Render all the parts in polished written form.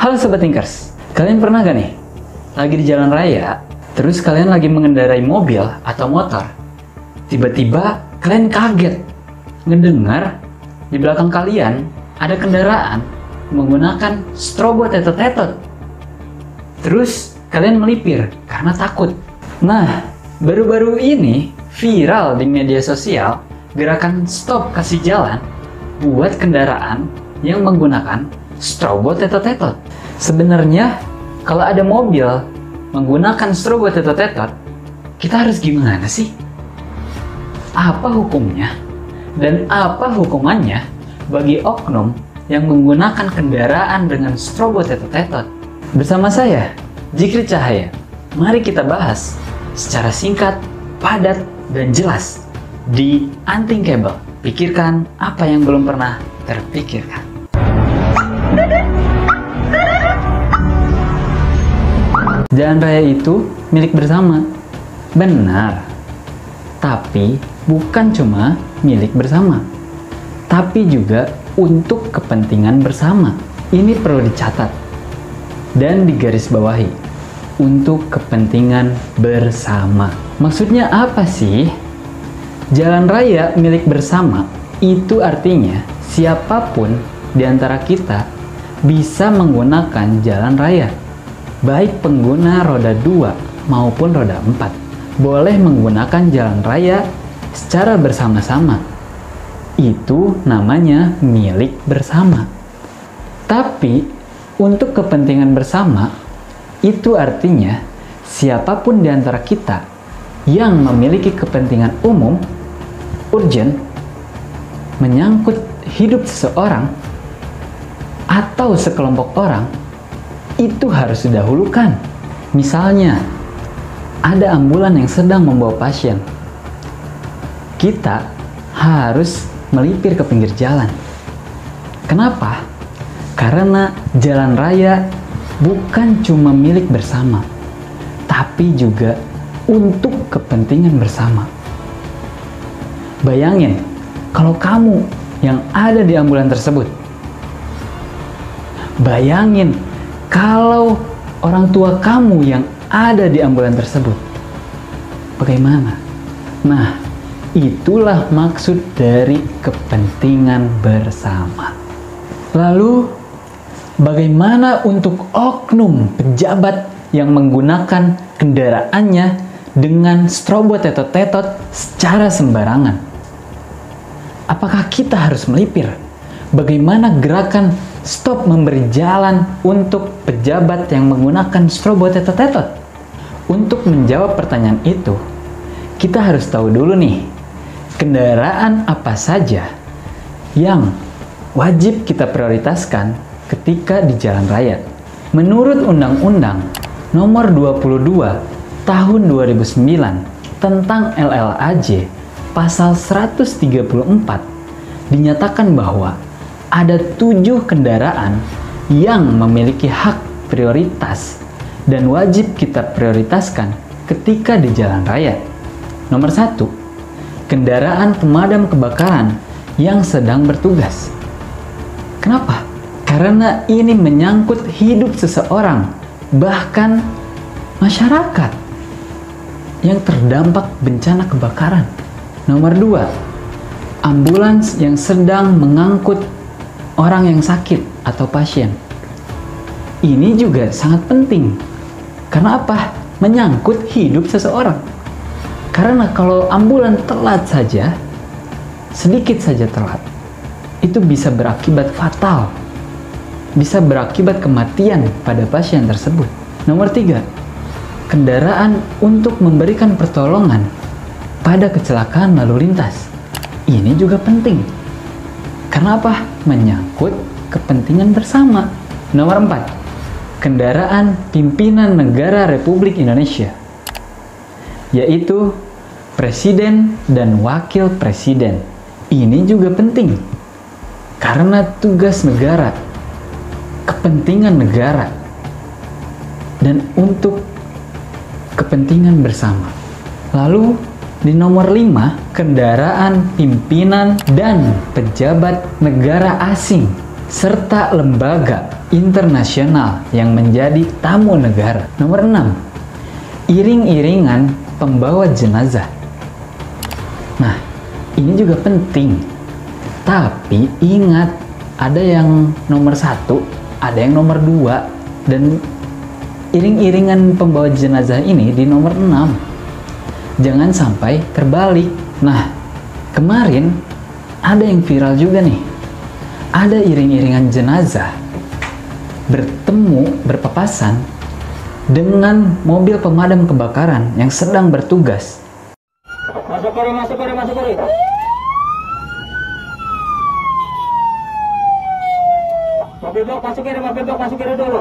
Halo Sobat Thinkers, kalian pernah gak nih lagi di jalan raya, terus kalian lagi mengendarai mobil atau motor, tiba-tiba kalian kaget ngedengar di belakang kalian ada kendaraan menggunakan strobo tetot-tetot. Terus kalian melipir karena takut. Nah, baru-baru ini viral di media sosial gerakan stop kasih jalan buat kendaraan yang menggunakan strobo tetot-tetot. Sebenarnya kalau ada mobil menggunakan strobo tetot-tetot, kita harus gimana sih? Apa hukumnya? Dan apa hukumannya bagi oknum yang menggunakan kendaraan dengan strobo tetot-tetot? Bersama saya, Jikri Cahaya. Mari kita bahas secara singkat, padat, dan jelas di Unthinkable. Pikirkan apa yang belum pernah terpikirkan. Jalan raya itu milik bersama. Benar. Tapi bukan cuma milik bersama, tapi juga untuk kepentingan bersama. Ini perlu dicatat dan digarisbawahi. Untuk kepentingan bersama. Maksudnya apa sih? Jalan raya milik bersama itu artinya siapapun di antara kita bisa menggunakan jalan raya. Baik pengguna roda 2 maupun roda 4 boleh menggunakan jalan raya secara bersama-sama. Itu namanya milik bersama. Tapi untuk kepentingan bersama itu artinya siapapun di antara kita yang memiliki kepentingan umum, urgent, menyangkut hidup seseorang atau sekelompok orang, itu harus didahulukan. Misalnya, ada ambulan yang sedang membawa pasien. Kita harus melipir ke pinggir jalan. Kenapa? Karena jalan raya bukan cuma milik bersama, tapi juga untuk kepentingan bersama. Bayangin, kalau kamu yang ada di ambulan tersebut. Bayangin, kalau orang tua kamu yang ada di ambulan tersebut, bagaimana? Nah, itulah maksud dari kepentingan bersama. Lalu, bagaimana untuk oknum pejabat yang menggunakan kendaraannya dengan strobo tetot-tetot secara sembarangan? Apakah kita harus melipir? Bagaimana gerakan stop memberi jalan untuk pejabat yang menggunakan strobo tetot-tetot? Untuk menjawab pertanyaan itu, kita harus tahu dulu nih, kendaraan apa saja yang wajib kita prioritaskan ketika di jalan raya. Menurut Undang-Undang Nomor 22 Tahun 2009 tentang LLAJ Pasal 134 dinyatakan bahwa ada 7 kendaraan yang memiliki hak prioritas dan wajib kita prioritaskan ketika di jalan raya. Nomor 1, kendaraan pemadam kebakaran yang sedang bertugas. Kenapa? Karena ini menyangkut hidup seseorang, bahkan masyarakat yang terdampak bencana kebakaran. Nomor 2, ambulans yang sedang mengangkut orang yang sakit atau pasien. Ini juga sangat penting. Karena apa? Menyangkut hidup seseorang. Karena kalau ambulan telat saja, sedikit saja telat, itu bisa berakibat fatal. Bisa berakibat kematian pada pasien tersebut. Nomor 3, kendaraan untuk memberikan pertolongan pada kecelakaan lalu lintas. Ini juga penting. Karena apa? Menyangkut kepentingan bersama. Nomor 4, kendaraan pimpinan negara Republik Indonesia, yaitu Presiden dan Wakil Presiden. Ini juga penting. Karena tugas negara, kepentingan negara, dan untuk kepentingan bersama. Lalu di nomor 5, kendaraan pimpinan dan pejabat negara asing serta lembaga internasional yang menjadi tamu negara. Nomor 6, iring-iringan pembawa jenazah. Nah, ini juga penting. Tapi ingat, ada yang nomor 1, ada yang nomor 2, dan iring-iringan pembawa jenazah ini di nomor 6. Jangan sampai terbalik. Nah, kemarin ada yang viral juga nih. Ada iring-iringan jenazah berpapasan dengan mobil pemadam kebakaran yang sedang bertugas. Masuk kori. Mobil blok masuk kiri dulu.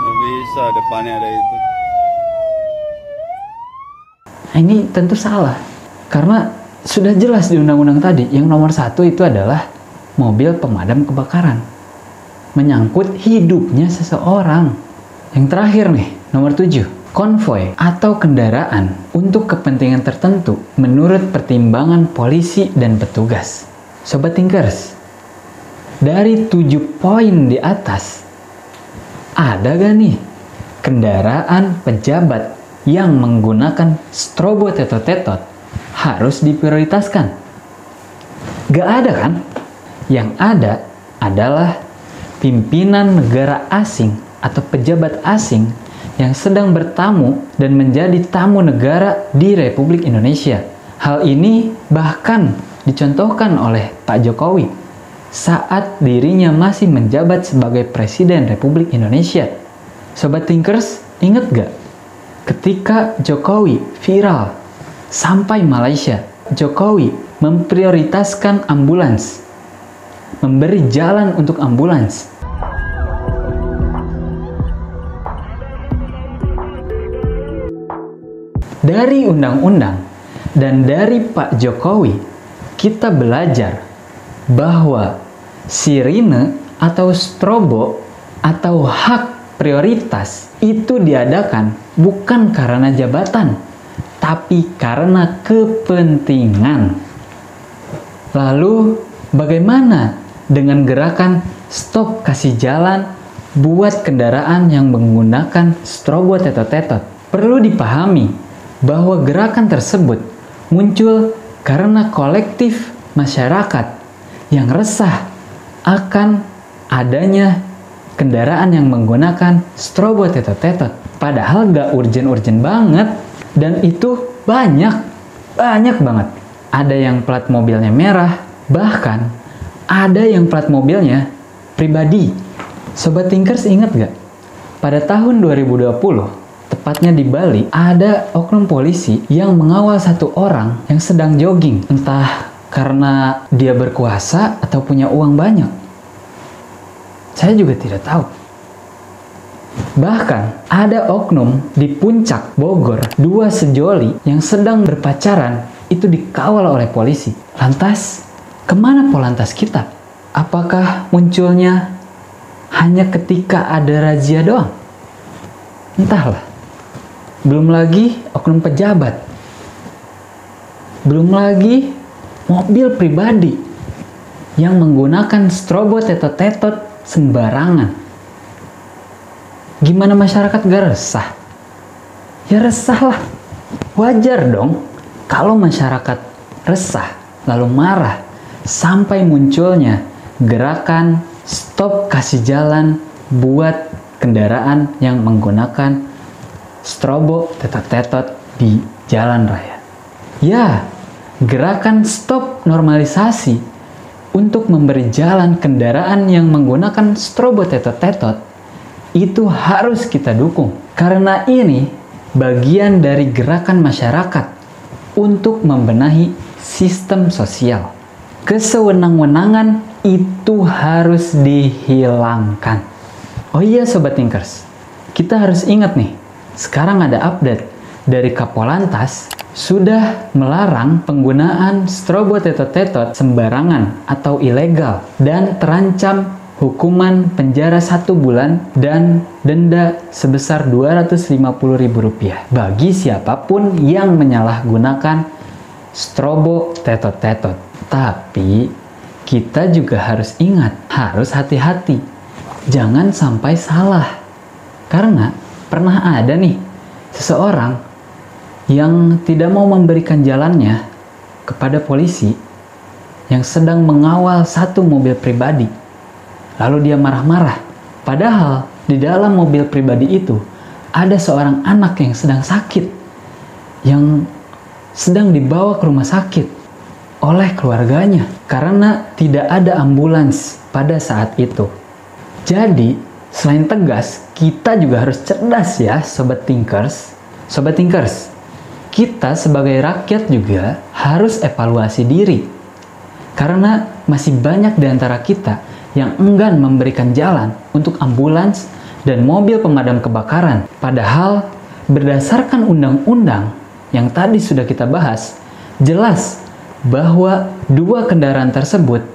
Nggak bisa, depannya ada itu. Nah, ini tentu salah, karena sudah jelas di undang-undang tadi, yang nomor 1 itu adalah mobil pemadam kebakaran. Menyangkut hidupnya seseorang. Yang terakhir nih, nomor 7, konvoy atau kendaraan untuk kepentingan tertentu menurut pertimbangan polisi dan petugas. Sobat Thinkers, dari 7 poin di atas, ada gak nih kendaraan pejabat yang menggunakan strobo tetot-tetot harus diprioritaskan? Gak ada kan? Yang ada adalah pimpinan negara asing atau pejabat asing yang sedang bertamu dan menjadi tamu negara di Republik Indonesia. Hal ini bahkan dicontohkan oleh Pak Jokowi saat dirinya masih menjabat sebagai Presiden Republik Indonesia. Sobat Thinkers, ingat gak? Ketika Jokowi viral sampai Malaysia, Jokowi memprioritaskan ambulans, memberi jalan untuk ambulans. Dari undang-undang dan dari Pak Jokowi, kita belajar bahwa sirine atau strobo atau hak prioritas itu diadakan bukan karena jabatan, tapi karena kepentingan. Lalu, bagaimana dengan gerakan stop kasih jalan buat kendaraan yang menggunakan strobo tetot-tetot? Perlu dipahami bahwa gerakan tersebut muncul karena kolektif masyarakat yang resah akan adanya kendaraan yang menggunakan strobo tetot-tetot. Padahal gak urgen-urgen banget, dan itu banyak banget. Ada yang plat mobilnya merah, bahkan ada yang plat mobilnya pribadi. Sobat Thinkers, ingat gak? Pada tahun 2020, tepatnya di Bali, ada oknum polisi yang mengawal satu orang yang sedang jogging. Entah karena dia berkuasa atau punya uang banyak. Saya juga tidak tahu. Bahkan ada oknum di puncak Bogor, 2 sejoli yang sedang berpacaran itu dikawal oleh polisi. Lantas, kemana polantas kita? Apakah munculnya hanya ketika ada razia doang? Entahlah. Belum lagi oknum pejabat. Belum lagi mobil pribadi yang menggunakan strobo tetot-tetot sembarangan. Gimana masyarakat gak resah? Ya resah lah. Wajar dong kalau masyarakat resah lalu marah sampai munculnya gerakan stop kasih jalan buat kendaraan yang menggunakan strobo tetot-tetot di jalan raya. Ya, gerakan stop normalisasi untuk memberi jalan kendaraan yang menggunakan strobo tetot-tetot itu harus kita dukung. Karena ini bagian dari gerakan masyarakat untuk membenahi sistem sosial. Kesewenang-wenangan itu harus dihilangkan. Oh iya Sobat Thinkers, kita harus ingat nih, sekarang ada update dari Kapolantas sudah melarang penggunaan strobo tetot-tetot sembarangan atau ilegal dan terancam hukuman penjara 1 bulan dan denda sebesar Rp250.000 bagi siapapun yang menyalahgunakan strobo tetot-tetot. Tapi kita juga harus ingat, harus hati-hati. Jangan sampai salah. Karena pernah ada nih seseorang yang tidak mau memberikan jalannya kepada polisi yang sedang mengawal satu mobil pribadi. Lalu dia marah-marah. Padahal di dalam mobil pribadi itu ada seorang anak yang sedang sakit, yang sedang dibawa ke rumah sakit oleh keluarganya karena tidak ada ambulans pada saat itu. Jadi, selain tegas, kita juga harus cerdas ya, Sobat Thinkers. Sobat Thinkers, kita sebagai rakyat juga harus evaluasi diri. Karena masih banyak di antara kita yang enggan memberikan jalan untuk ambulans dan mobil pemadam kebakaran. Padahal, berdasarkan undang-undang yang tadi sudah kita bahas, jelas bahwa dua kendaraan tersebut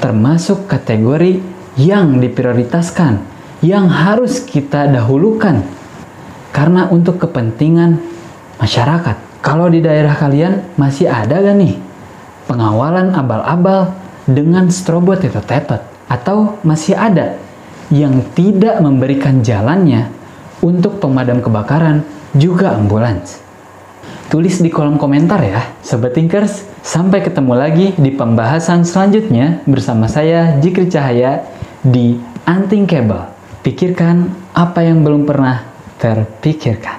termasuk kategori yang diprioritaskan, yang harus kita dahulukan karena untuk kepentingan masyarakat. Kalau di daerah kalian masih ada gak nih pengawalan abal-abal dengan strobo tetot-tetot? Atau masih ada yang tidak memberikan jalannya untuk pemadam kebakaran juga ambulans? Tulis di kolom komentar ya, Sobat Thinkers. Sampai ketemu lagi di pembahasan selanjutnya bersama saya, Jikri Cahaya, di Unthinkable. Pikirkan apa yang belum pernah terpikirkan.